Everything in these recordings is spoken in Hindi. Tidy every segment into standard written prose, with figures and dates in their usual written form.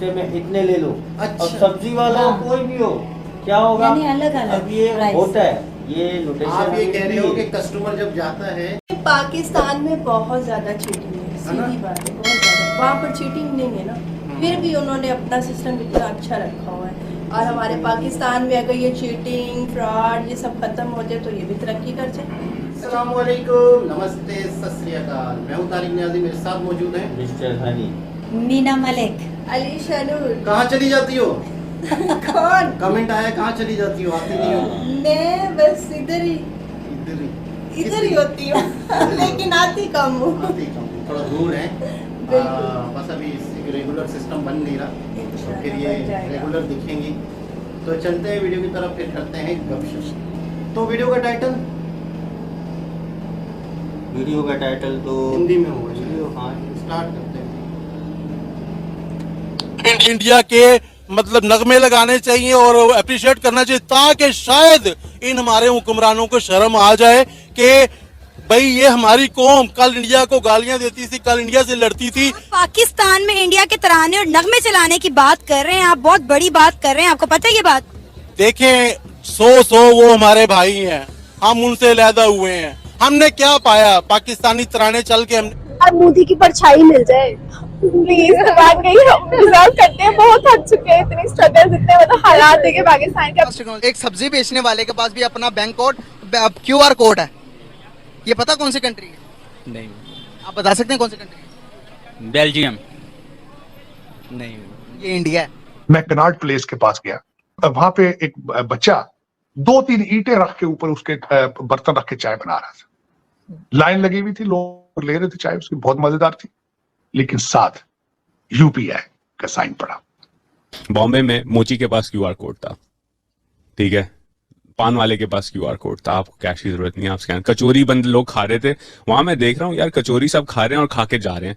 हिस्से में इतने ले लो। अच्छा। अब सब्जी वाला हो कोई भी हो, क्या होगा? यानी अलग-अलग अब ये प्राइस। होता है, ये नोटेशन आप ये हमें कह रहे हो भी कि कस्टमर जब जाता है पाकिस्तान में बहुत ज्यादा चीटिंग है, सीधी बात है, बहुत ज्यादा। वहाँ पर चीटिंग नहीं है ना, फिर भी उन्होंने अपना सिस्टम इतना अच्छा रखा हुआ है। और हमारे पाकिस्तान में अगर ये चीटिंग फ्रॉड ये सब खत्म हो जाए तो ये भी तरक्की कर जाए। अस्सलामुअलैकुम, नमस्ते, सत श्री अकाल। मैं हूं तारिक नियाज़ी, मेरे साथ मौजूद हैं मिस्टर हनी। मीना मलिक। अली शानूर। कहाँ चली जाती हो? कौन? कमेंट आया कहाँ चली जाती हो, आती नहीं हो? मैं बस इधर ही होती हूँ लेकिन आती कम हूँ। आती कम हूं, थोड़ा दूर है। बस अभी रेगुलर सिस्टम बन नहीं रहा, तो फिर ये रेगुलर दिखेंगी। तो चलते हैं वीडियो की तरफ, फिर करते हैं गपशप। तो वीडियो का टाइटल तो हिंदी में होगा। हाँ, स्टार्ट करते हैं। इंडिया के मतलब नगमे लगाने चाहिए और अप्रिशिएट करना चाहिए, ताकि शायद इन हमारे हुक्मरानों को शर्म आ जाए कि भाई ये हमारी कौम कल इंडिया को गालियां देती थी, कल इंडिया से लड़ती थी। पाकिस्तान में इंडिया के तराने और नगमे चलाने की बात कर रहे हैं आप, बहुत बड़ी बात कर रहे हैं, आपको पता है ये बात? देखें, सौ वो हमारे भाई हैं, हम उनसे अलहदा हुए हैं। हमने क्या पाया पाकिस्तानी तराने चल के? अब मोदी की परछाई मिल जाए प्लीज। बात गई, हम डिजर्व करते हैं, बहुत थक चुके हैं, इतनी स्ट्रगल, इतने मतलब हालात देखे पाकिस्तान के। एक सब्जी बेचने वाले के पास भी अपना बैंक कोड QR कोड है, ये पता कौन सी कंट्री है? नहीं। आप बता सकते हैं कौन सी कंट्री है? बेल्जियम। नहीं, ये इंडिया है। मैं कनाट प्लेस के पास गया, वहां पे एक बच्चा 2-3 ईंटें रख के ऊपर उसके बर्तन रख के चाय बना रहा था। लाइन लगी हुई थी, लोग ले रहे थे चाय, उसकी बहुत मजेदार थी, लेकिन साथ UPI का साइन पड़ा। बॉम्बे में मोची के पास QR कोड था, ठीक है, पान वाले के पास QR कोड था, आपको कैश की जरूरत नहीं है, आप स्कैन। कचोरी बंद लोग खा रहे थे वहां, मैं देख रहा हूँ यार कचोरी सब खा रहे हैं और खा के जा रहे हैं,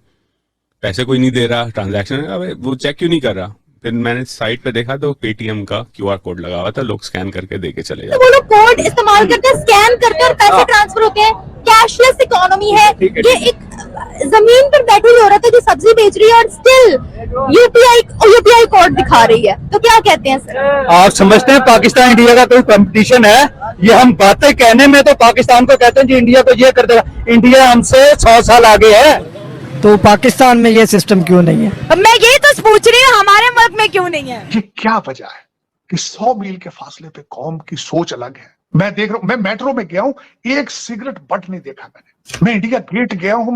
पैसे कोई नहीं दे रहा, ट्रांजैक्शन वो चेक क्यों नहीं कर रहा? फिर मैंने साइट पे देखा तो पेटीएम का QR कोड लगा हुआ था, लोग स्कैन करके देके चले जाते। वो लोग कोड इस्तेमाल करते हैं, स्कैन करते हैं और पैसे ट्रांसफर होते हैं। कैशलेस इकोनॉमी है। ये एक जमीन पर बैठी हुई औरत है जो सब्जी बेच रही है और स्टिल UPI कोड दिखा रही है, तो क्या कहते हैं सर? आप समझते हैं पाकिस्तान इंडिया का कोई कंपटीशन है? ये हम बातें कहने में तो पाकिस्तान को कहते हैं जी इंडिया को ये कर देगा, इंडिया हमसे 100 साल आगे है। तो पाकिस्तान में ये सिस्टम क्यों नहीं है? अब मैं यही तो पूछ रही हूँ, हमारे मुल्क में क्यों नहीं है? ये क्या वजह है कि 100 मील के फासले पे कौम की सोच अलग है? मैं देख रहा हूं, मैं मेट्रो में गया हूं, एक सिगरेट बट नहीं देखा मैंने। मैं इंडिया गेट गया हूं,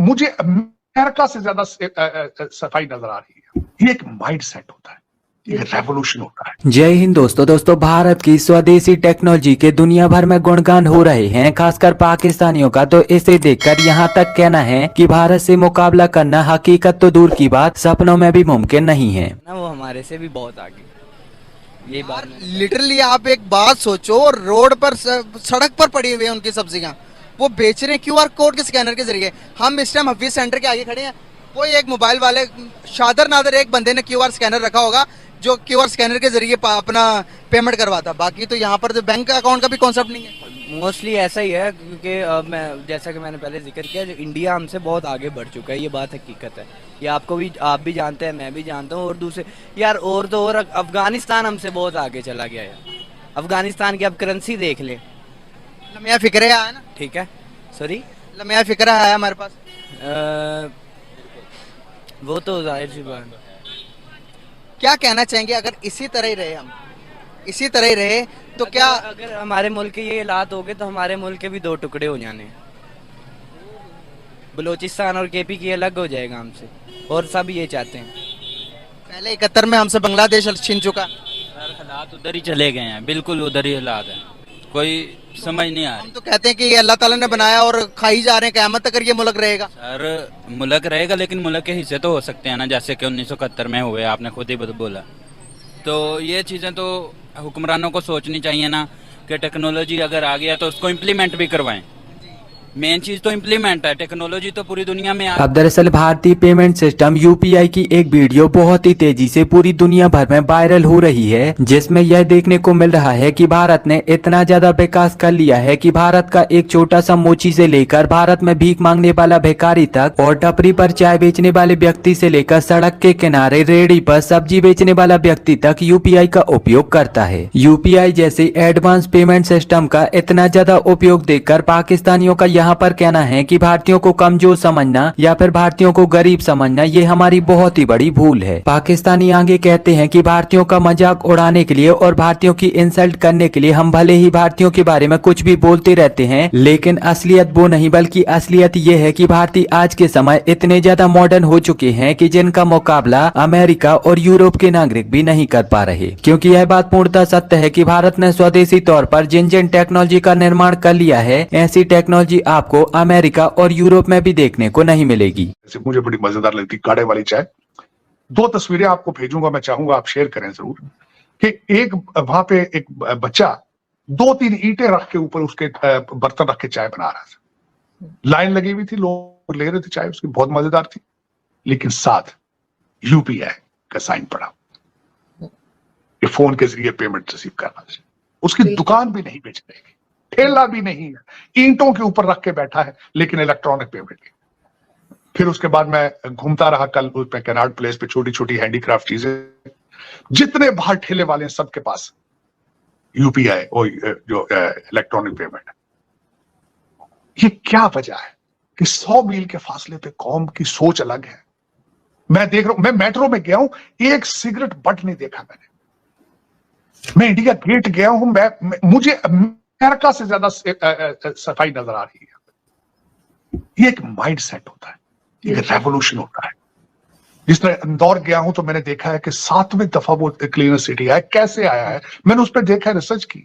मुझे अमेरिका से ज्यादा सफाई नजर आ रही है। ये एक माइंड सेट होता है, एक रेवोल्यूशन होता है। जय हिंद दोस्तों, भारत की स्वदेशी टेक्नोलॉजी के दुनिया भर में गुणगान हो रहे हैं, खासकर पाकिस्तानियों का। तो इसे देखकर यहाँ तक कहना है कि भारत से मुकाबला करना हकीकत तो दूर की बात, सपनों में भी मुमकिन नहीं है ना, वो हमारे से भी बहुत आगे। ये बात लिटरली आप एक बात सोचो, रोड पर सड़क पर पड़ी हुई है उनकी सब्जियां, वो बेच रहे हैं QR कोड के स्कैनर के जरिए। हम इस टाइम हफीज सेंटर के आगे खड़े हैं, कोई एक मोबाइल वाले शादर नादर एक बंदे ने QR स्कैनर रखा होगा जो QR स्कैनर के जरिए अपना पेमेंट करवाता। बाकी तो यहाँ पर बैंक अकाउंट का भी कॉन्सेप्ट नहीं है। मोस्टली ऐसा ही है, क्योंकि मैं जैसा कि मैंने पहले जिक्र किया, जो इंडिया हमसे बहुत आगे बढ़ चुका है, ये बात हकीकत है। ये आप भी जानते हैं, मैं भी जानता हूँ, और दूसरे यार और अफगानिस्तान हमसे बहुत आगे चला गया है। अफगानिस्तान की अब करेंसी देख ले, लम्या फिक्रे आया ना, ठीक है, सॉरी लम्या फिक्रा आया हमारे पास। वो तो जाहिर सी बात है। क्या कहना चाहेंगे अगर इसी तरह ही रहे, हम इसी तरह ही रहे तो क्या अगर हमारे मुल्क के ये हालात हो गए तो हमारे मुल्क के भी 2 टुकड़े हो जाने, बलोचिस्तान और KP की अलग हो जाएगा हमसे, और सब ये चाहते हैं। पहले 71 में हमसे बांग्लादेश छीन चुका, हालात उधर ही चले गए हैं, बिल्कुल उधर ही हालात है, कोई समझ नहीं आ रही। हम तो कहते हैं कि ये अल्लाह ताला ने बनाया और खाई जा रहे हैं, क़यामत तक ये मुल्क रहेगा। सर मुल्क रहेगा, लेकिन मुल्क के हिस्से तो हो सकते हैं ना, जैसे कि 1971 में हुए, आपने खुद ही बोला। तो ये चीज़ें तो हुक्मरानों को सोचनी चाहिए ना, कि टेक्नोलॉजी अगर आ गया तो उसको इम्प्लीमेंट भी करवाएं। मेन चीज तो इम्प्लीमेंट है, टेक्नोलॉजी तो पूरी दुनिया में अब दरअसल भारतीय पेमेंट सिस्टम यूपीआई की एक वीडियो बहुत ही तेजी से पूरी दुनिया भर में वायरल हो रही है, जिसमें यह देखने को मिल रहा है कि भारत ने इतना ज्यादा विकास कर लिया है कि भारत का एक छोटा सा मोची से लेकर भारत में भीख मांगने वाला भिखारी तक और टपरी पर चाय बेचने वाले व्यक्ति से लेकर सड़क के किनारे रेहड़ी पर सब्जी बेचने वाला व्यक्ति तक यूपीआई का उपयोग करता है। यूपीआई जैसे एडवांस पेमेंट सिस्टम का इतना ज्यादा उपयोग देखकर पाकिस्तानियों का यहाँ पर कहना है कि भारतीयों को कमजोर समझना या फिर भारतीयों को गरीब समझना ये हमारी बहुत ही बड़ी भूल है। पाकिस्तानी आगे कहते हैं कि भारतीयों का मजाक उड़ाने के लिए और भारतीयों की इंसल्ट करने के लिए हम भले ही भारतीयों के बारे में कुछ भी बोलते रहते हैं, लेकिन असलियत वो नहीं बल्कि असलियत ये है कि भारतीय आज के समय इतने ज्यादा मॉडर्न हो चुके हैं कि जिनका मुकाबला अमेरिका और यूरोप के नागरिक भी नहीं कर पा रहे, क्योंकि यह बात पूर्णतः सत्य है कि भारत ने स्वदेशी तौर पर जिन जिन टेक्नोलॉजी का निर्माण कर लिया है, ऐसी टेक्नोलॉजी आपको अमेरिका और यूरोप में भी देखने को नहीं मिलेगी। मुझे बड़ी मजेदार लगती काढ़े वाली चाय। 2 तस्वीरें आपको भेजूंगा, मैं चाहूंगा आप शेयर करें जरूर, कि एक वहां पे एक बच्चा 2-3 ईंटें रख के ऊपर उसके बर्तन रख के चाय बना रहा था। लाइन लगी हुई थी, लोग ले रहे थे चाय, उसकी बहुत मजेदार थी, लेकिन साथ यूपीआई का साइन पड़ा, ये फोन के जरिए पेमेंट रिसीव करना। उसकी दुकान भी नहीं बेचने की, ठेला भी नहीं है, ईंटों के ऊपर रख के बैठा है, लेकिन इलेक्ट्रॉनिक पेमेंट की। फिर उसके बाद मैं घूमता रहा कल उस पे कैनाड प्लेस पे, छोटी छोटी हैंडीक्राफ्ट चीजें, जितने बाहर ठेले वाले हैं सबके पास यूपीआई और जो इलेक्ट्रॉनिक पेमेंट है। ये क्या वजह है कि 100 मील के फासले पे कौम की सोच अलग है। मैं देख रहा हूं, मैं मेट्रो में गया हूं, एक सिगरेट बट नहीं देखा मैंने। मैं इंडिया गेट गया हूं, मुझे अमेरिका से ज्यादा सफाई नजर आ रही है। ये एक माइंड सेट होता है, एक रेवोल्यूशन होता है। जिस तरह इंदौर गया हूं तो मैंने देखा है कि 7वीं दफा वो क्लीनर सिटी आया, कैसे आया है मैंने उस पर देखा, रिसर्च की।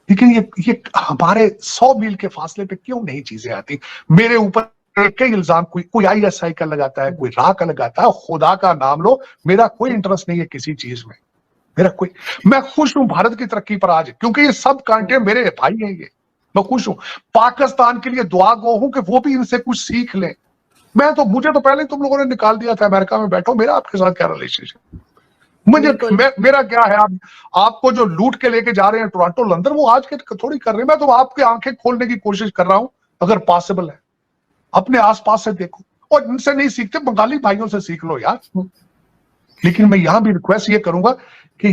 लेकिन ये हमारे 100 मील के फासले पे क्यों नहीं चीजें आती। मेरे ऊपर कई इल्जाम कोई ISI का लगाता है, कोई रा का लगाता है। खुदा का नाम लो, मेरा कोई इंटरेस्ट नहीं है किसी चीज में, मैं खुश हूं भारत की तरक्की पर आज, क्योंकि ये सब कांटे मेरे भाई हैं। ये मैं खुश हूं, पाकिस्तान के लिए दुआ गो हूं कि वो भी इनसे कुछ सीख लें। मुझे तो पहले तुम लोगों ने निकाल दिया था, अमेरिका में बैठो, मेरा आपके साथ क्या रिलेशनशिप। मेरा क्या है, आपको जो लूट के लेके जा रहे हैं टोरंटो लंदन, वो आज के थोड़ी कर रहे हैं। मैं तो आपकी आंखें खोलने की कोशिश कर रहा हूं, अगर पॉसिबल है अपने आसपास से देखो, और इनसे नहीं सीखते बंगाली भाइयों से सीख लो यार। लेकिन मैं यहां भी रिक्वेस्ट ये करूंगा कि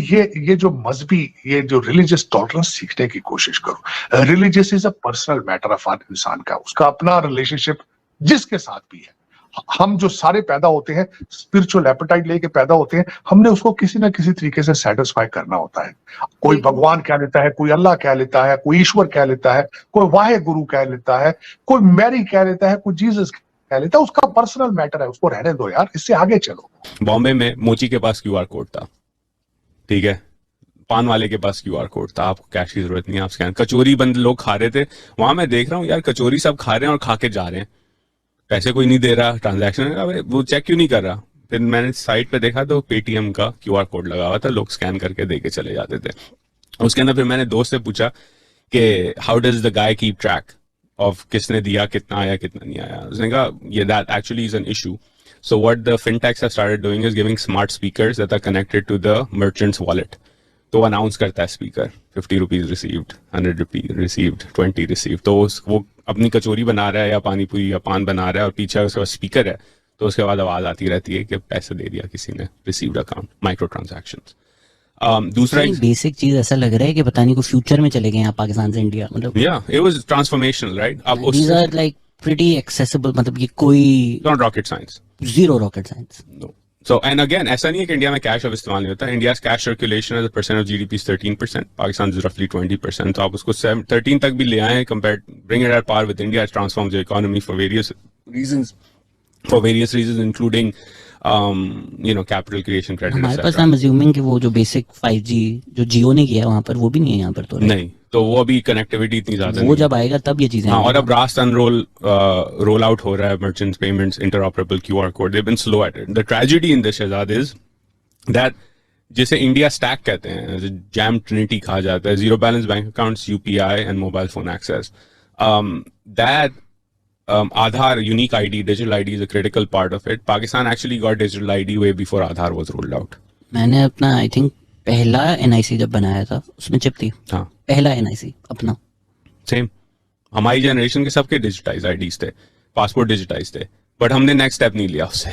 ये जो मजहबी, ये जो रिलीजियस टॉलरेंस सीखने की कोशिश करो। Religious is a personal matter of her इंसान का, उसका अपना रिलेशनशिप जिसके साथ भी है। हम जो सारे पैदा होते हैं स्पिरिचुअल एपेटाइट लेके पैदा होते हैं, हमने उसको किसी ना किसी तरीके से सेटिस्फाई करना होता है। कोई भगवान कह लेता है, कोई अल्लाह कह लेता है, कोई ईश्वर कह लेता है, कोई वाहे गुरु कह लेता है, कोई मैरी कह लेता है, कोई जीसस कह लेता है। उसका पर्सनल मैटर है, उसको रहने दो यार, इससे आगे चलो। बॉम्बे में मोची के पास QR कोड था, ठीक है, पान वाले के पास QR कोड था, आपको कैश की जरूरत नहीं है, आप स्कैन। कचोरी बंद लोग खा रहे थे, वहां मैं देख रहा हूँ यार कचोरी सब खा रहे हैं और खा के जा रहे हैं, पैसे कोई नहीं दे रहा, ट्रांजैक्शन वो चेक क्यों नहीं कर रहा। फिर मैंने साइट पे देखा तो पेटीएम का QR कोड लगा हुआ था, लोग स्कैन करके दे के चले जाते थे। उसके अंदर फिर मैंने दोस्त से पूछा कि how does the guy keep track of किसने दिया, कितना आया, कितना नहीं आया। उसने कहा ये that actually is an issue. So what the fintechs have started doing is giving smart speakers that are connected to the merchant's wallet. तो अनाउंस करता है speaker 50 rupees received, 100 rupees received, 20 received. तो वो अपनी कचोरी बना रहा है या पानी पूरी या पान बना रहा है और पीछे उसके बाद स्पीकर है, तो उसके बाद आवाज आती रहती है कि पैसे दे दिया किसी ने, रिसीव्ड अकाउंट, माइक्रो ट्रांजैक्शंस। दूसरा बेसिक चीज ऐसा लग रहा है कि पता नहीं को फ्यूचर में चले गए यहाँ पाकिस्तान से इंडिया, मतलब या इट वाज ट्रांसफॉर्मेशनल, राइट। अब these are like pretty accessible, मतलब ये कोई not rocket science, zero rocket science. No. So and again, ऐसा नहीं है कि इंडिया में कैश अब इस्तेमाल नहीं होता। India cash circulation as a percent of GDP is 13%, Pakistan is रफली 20%। तो आप उसको 13 तक भी ले आए, compare, bring it at par with India, it transforms the economy for various reasons including capital creation, credit. हमारे पास आई एम अज्यूमिंग कि वो जो बेसिक 5G जो जियो ने किया है वहां पर, वो भी नहीं है यहाँ पर तो नहीं, तो वो अभी कनेक्टिविटी इतनी ज्यादा वो जब आएगा तब ये चीजें। हाँ, और अब रास्ट रोल आउट हो रहा है, merchants payments, interoperable QR code, they been slow at it. The tragedy in this शहजाद इज दैट जिसे इंडिया स्टैक कहते हैं, जैम ट्रिनिटी कहा जाता है, zero balance bank accounts, UPI and mobile phone access. that Aadhaar unique ID, digital ID is a critical part of it. Pakistan actually got digital ID way before Aadhaar was rolled out. मैंने अपना आई थिंक पहला एनआईसी जब बनाया था उसमें चिप थी। हाँ, पहला एनआईसी अपना। सेम हमारी जनरेशन के सबके डिजिटाइज आईडीज थे, पासपोर्ट डिजिटाइज थे, बट हमने नेक्स्ट स्टेप नहीं लिया उससे।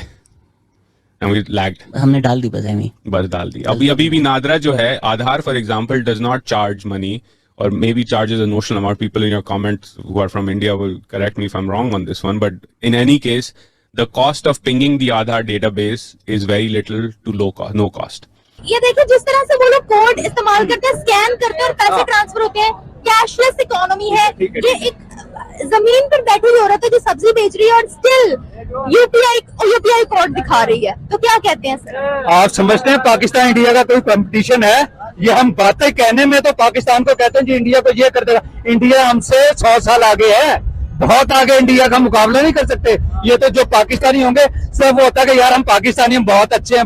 And we lagged. हमने डाल दी बस डाल दी। अभी भी नादरा जो है, Aadhaar for example does not charge money or maybe charges a notional amount. People in your comments who are from India will correct me if I'm wrong on this one, but in any case, the cost of pinging the Aadhaar database is very little to no cost. ये देखिए जिस तरह से वो लोग कोड इस्तेमाल करते हैं, स्कैन करते हैं और पैसे ट्रांसफर होते हैं, कैशलेस इकोनॉमी है। ये एक जमीन पर बैठी हुई औरत है जो सब्जी बेच रही है और स्टिल यूपीआई कोड दिखा रही है, तो क्या कहते हैं सर? आप समझते हैं पाकिस्तान इंडिया का कोई कंपटीशन है? ये हम बातें कहने में तो पाकिस्तान को कहते हैं जी इंडिया को ये कर देगा। इंडिया हमसे 100 साल आगे है, बहुत आगे। इंडिया का मुकाबला नहीं कर सकते। ये तो जो पाकिस्तानी होंगे सब वो होता है कि यार हम पाकिस्तानी हम बहुत अच्छे हैं।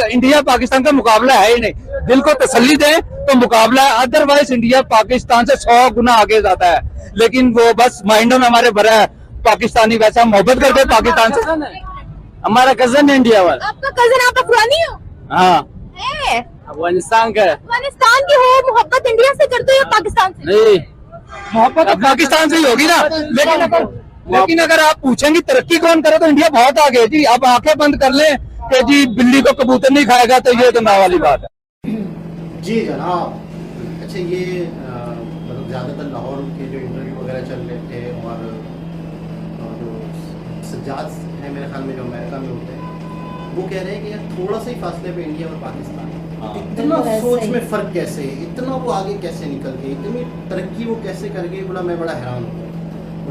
इंडिया पाकिस्तान का मुकाबला है ही नहीं। दिल को तसल्ली दें तो मुकाबला है, अदरवाइज इंडिया पाकिस्तान से 100 गुना आगे जाता है। लेकिन वो बस माइंडों में हमारे भरा है पाकिस्तानी, वैसे हम मोहब्बत करते हैं पाकिस्तान से। हमारा कजन है इंडिया वाला। आपका कजन, आप अफगानी हो? हाँ, अफगानिस्तान की हो, मोहब्बत इंडिया से करते हो या पाकिस्तान से? नहीं, मोहब्बत पाकिस्तान से ही होगी ना। लेकिन अगर आप पूछेंगे तरक्की कौन करे तो इंडिया बहुत आगे है जी। आप आंखें बंद कर लें कि जी बिल्ली को कबूतर नहीं खाएगा, तो ये तो ना वाली बात है। जी जनाब, अच्छा ये मतलब ज़्यादातर लाहौर के जो इंटरव्यू वगैरह चल रहे थे और जो सज्जाद हैं मेरे ख्याल में जो अमेरिका में होते हैं, वो कह रहे हैं कि यार थोड़ा सा ही फासले पे इंडिया और पाकिस्तान, इतना सोच में फ़र्क कैसे, इतना वो आगे कैसे निकल गए, इतनी तरक्की वो कैसे कर गए? बोला मैं बड़ा हैरान हूँ।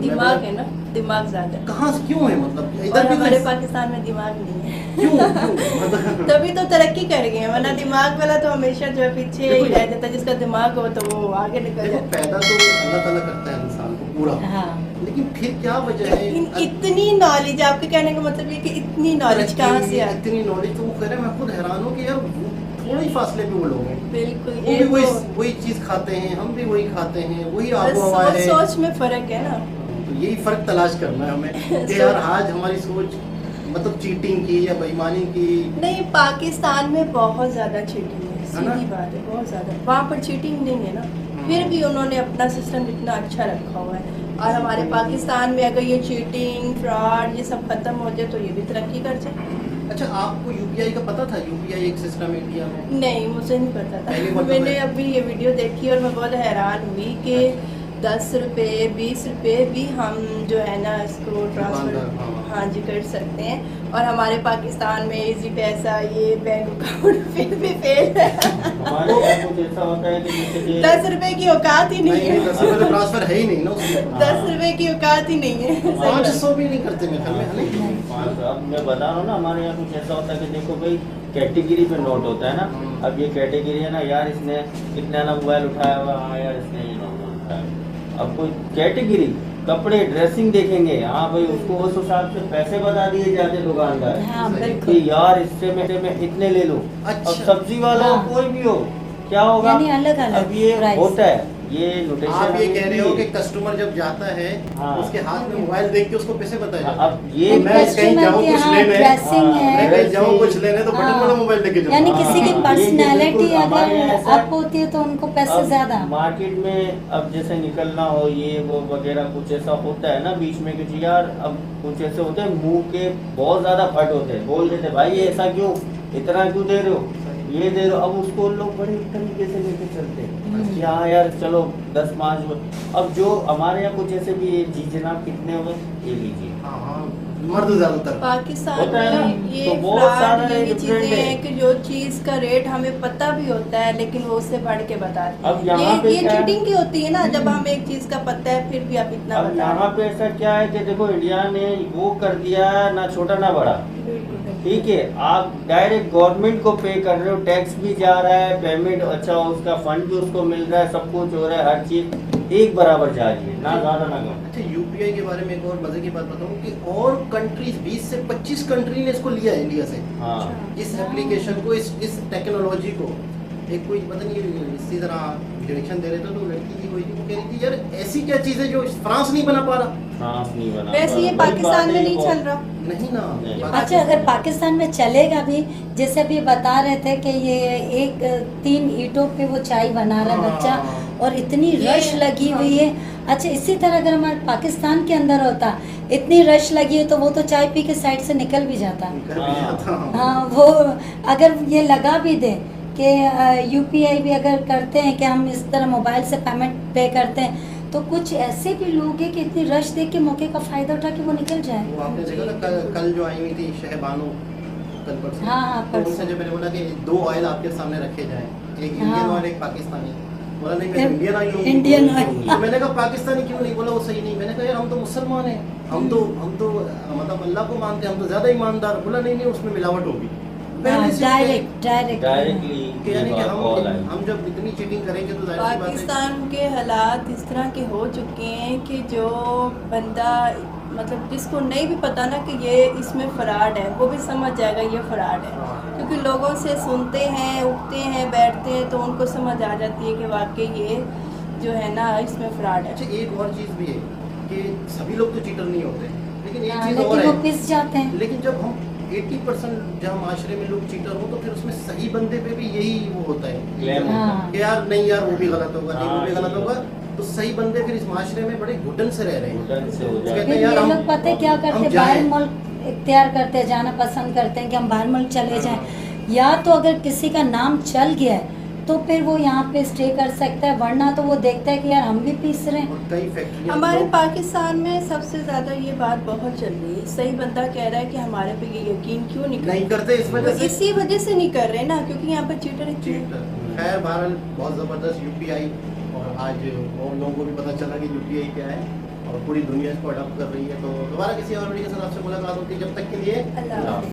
दिमाग है ना, दिमाग ज्यादा। कहाँ से क्यों है मतलब? इधर भी हमारे पाकिस्तान में दिमाग नहीं है। क्यों? तभी तो तरक्की कर गए, वरना दिमाग वाला तो हमेशा जो है पीछे ही रह जाता है। जिसका दिमाग हो तो वो आगे निकल जाता है। पैदा तो अल्लाह ताला करता है इंसान को पूरा, लेकिन फिर क्या वजह है? इतनी नॉलेज, आपके कहने का मतलब ये कि इतनी नॉलेज कहाँ से आती? इतनी नॉलेज तो वो कह रहे हैं, मैं खुद हैरान हूँ कि यार थोड़े ही फासले पे वो लोग हैं। बिल्कुल, वो भी वही चीज खाते हैं, हम भी वही खाते हैं, वही आबोहवा है। सोच में फर्क है ना, तो यही फर्क तलाश करना है हमें कि यार आज हमारी सोच मतलब चीटिंग की या बेईमानी की नहीं। पाकिस्तान में बहुत ज्यादा चीटिंग है, सीधी बात है, बहुत ज्यादा। वहाँ पर चीटिंग नहीं है ना, फिर भी उन्होंने अपना सिस्टम इतना अच्छा रखा हुआ है। और हमारे पाकिस्तान में अगर ये चीटिंग, फ्रॉड ये सब खत्म हो जाए तो ये भी तरक्की कर जाए। अच्छा, आपको यूपीआई का पता था? यूपीआई एक सिस्टम है इंडिया में? नहीं, मुझे नहीं पता था। मैंने अभी ये वीडियो देखी और मैं बहुत हैरान हुई कि 10 रुपये 20 रुपये भी हम जो है ना इसको ट्रांसफर हाँ जी कर सकते हैं। और हमारे पाकिस्तान में इजी पैसा ये बैंक अकाउंट फिर भी फेल है। 10 रुपये की औकात ही नहीं है। 10 रुपये ट्रांसफर है ही नहीं ना उसमें। 10 रुपये की औकात ही नहीं है। 500 भी नहीं करते मेरे ख्याल में। अब मैं बता रहा हूँ ना, हमारे यहाँ कुछ ऐसा होता है कि देखो भाई कैटेगरी पे नोट होता है ना। अब ये कैटेगरी है ना, यार इसने इतना ना मोबाइल उठाया हुआ, हाँ यार इसने ये नोट उठाया। अब कोई कैटेगरी कपड़े ड्रेसिंग देखेंगे, हाँ भाई उसको उस हिसाब से पैसे बता दिए जाते दुकानदार कि यार इससे मैं इतने ले लो। अब सब्जी वाला हो कोई भी हो, क्या होगा? अब ये होता है, ये नोटेशन। आप ये कह रहे हो कि कस्टमर जब जाता है उसके हाथ में मोबाइल देख के उसको पैसे बताया जाता है। अब ये मैं कहीं जाऊँ कुछ लेने, मैं कहीं जाऊँ कुछ लेने तो बटन वाला मोबाइल लेके जाऊँ। यानी किसी की पर्सनैलिटी अगर अप होती है तो उनको पैसे ज्यादा। मार्केट में अब जैसे निकलना हो ये वो वगैरह कुछ ऐसा होता है ना बीच में कि यार अब कुछ ऐसे होते हैं मुंह के बहुत ज्यादा फट होते हैं, बोल देते भाई ये ऐसा क्यों, इतना क्यों दे रहे हो, ये दे रहे हो। अब उसको लोग बड़े तरीके से लेके चलते हैं कि हाँ यार चलो 10-5। अब जो हमारे यहाँ कुछ ऐसे भी जी जनाब कितने हो गए, ये लीजिए। मर्द ज्यादातर पाकिस्तान में ये फ्रॉड ये चीजें हैं कि जो चीज का रेट हमें पता भी होता है लेकिन वो उससे बढ़ के बताते हैं। ये चीटिंग की होती है ना, जब हमें एक चीज का पता है फिर भी आप इतना बता। यहाँ पे ऐसा क्या है कि देखो इंडिया ने वो कर दिया ना छोटा ना बड़ा, ठीक है। आप डायरेक्ट गवर्नमेंट को पे कर रहे हो, टैक्स भी जा रहा है, पेमेंट अच्छा उसका फंड भी उसको मिल रहा है, सब कुछ हो रहा है, हर चीज एक बराबर जा रही है, ना ज्यादा ना कम। अच्छा, यूपीआई के बारे में एक और मजे की बात बताऊं कि और कंट्रीज 20 से 25 कंट्री ने इसको लिया है इंडिया से। इस एप्लीकेशन को, इस टेक्नोलॉजी को एक कोई पता नहीं इसी तरह डायरेक्शन दे रहे थे, तो लड़की की कोई थी, वो कह रही थी यार ऐसी क्या चीज़ है जो फ्रांस नहीं बना पा रहा। फ्रांस नहीं बना वैसे ये पाकिस्तान में नहीं चल रहा। नहीं ना। अच्छा, अगर पाकिस्तान में चलेगा भी, जैसे अभी बता रहे थे कि ये 3 ईंटों पे वो चाय बना रहा है बच्चा, और इतनी रश लगी हुई है। अच्छा, इसी तरह अगर हमारे पाकिस्तान के अंदर होता, इतनी रश लगी है, तो वो तो चाय पी के साइड से निकल भी जाता। हाँ, वो अगर ये लगा भी दे कि यूपीआई भी अगर करते हैं कि हम इस तरह मोबाइल से पेमेंट पे करते हैं, तो कुछ ऐसे भी लोग हैं कि इतनी रश देख के मौके का फायदा उठा के वो निकल जाए। वो आपने देखा ना कल जो आई हुई थी शहबानो, कल परसों। हाँ, तो उनसे जब मैंने बोला कि 2 ऑयल आपके सामने रखे जाएं, एक इंडियन और एक पाकिस्तानी, बोला नहीं मैं इंडियन ऑयल लूंगी। Indian oil. तो मैंने कहा पाकिस्तानी क्यों नहीं, बोला वो सही नहीं। मैंने कहा यार हम तो मुसलमान हैं, हम तो मतलब अल्लाह को मानते हैं, हम तो ज्यादा ईमानदार। बोला नहीं उसमें मिलावट होगी। डायरेक्टली यानी कि हम जब इतनी चीटिंग करेंगे तो जाहिर सी बात है। पाकिस्तान के हालात इस तरह के हो चुके हैं कि जो बंदा मतलब जिसको नहीं भी पता ना कि ये इसमें फ्रॉड है, वो भी समझ जाएगा ये फ्रॉड है, क्योंकि लोगों से सुनते हैं, उठते हैं, बैठते हैं, तो उनको समझ आ जाती है कि वाकई ये जो है ना इसमें फ्रॉड है। अच्छा, एक और चीज़ भी है कि सभी लोग तो चीटर नहीं होते, लेकिन एक चीज़ लेकिन और वो है, पिस जाते हैं। लेकिन जब हम 80% जहाँ माशरे में लोग चीटर हो, तो फिर उसमें सही बंदे पे भी यही वो होता है कि यार नहीं यार वो भी गलत होगा, नहीं वो भी गलत होगा। तो सही बंदे फिर इस माशरे में बड़े घुटन से रह रहे हैं। कहते हैं ये यार लोग पता है क्या करते हैं, बाहर मुल्क इख्तियार करते हैं, जाना पसंद करते हैं कि हम बाहर मुल्क चले जाएं, या तो अगर किसी का नाम चल गया है तो फिर वो यहाँ पे स्टे कर सकता है, वरना तो वो देखता है कि यार हम भी पीस रहे हैं। हमारे पाकिस्तान में सबसे ज्यादा ये बात बहुत चल रही है, सही बंदा कह रहा है कि हमारे पे ये यकीन क्यों नहीं करते, इस वजह से, इसी वजह से नहीं कर रहे ना, क्योंकि यहाँ पे चीटर खैर बहरहाल बहुत ज़बरदस्त यूपीआई, और आज और लोगों को भी पता चला कि यूपीआई क्या है और पूरी दुनिया इसको अडॉप्ट कर रही है। तो दोबारा किसी और वीडियो के साथ आपसे मुलाकात होती है, जब तक के लिए अल्लाह।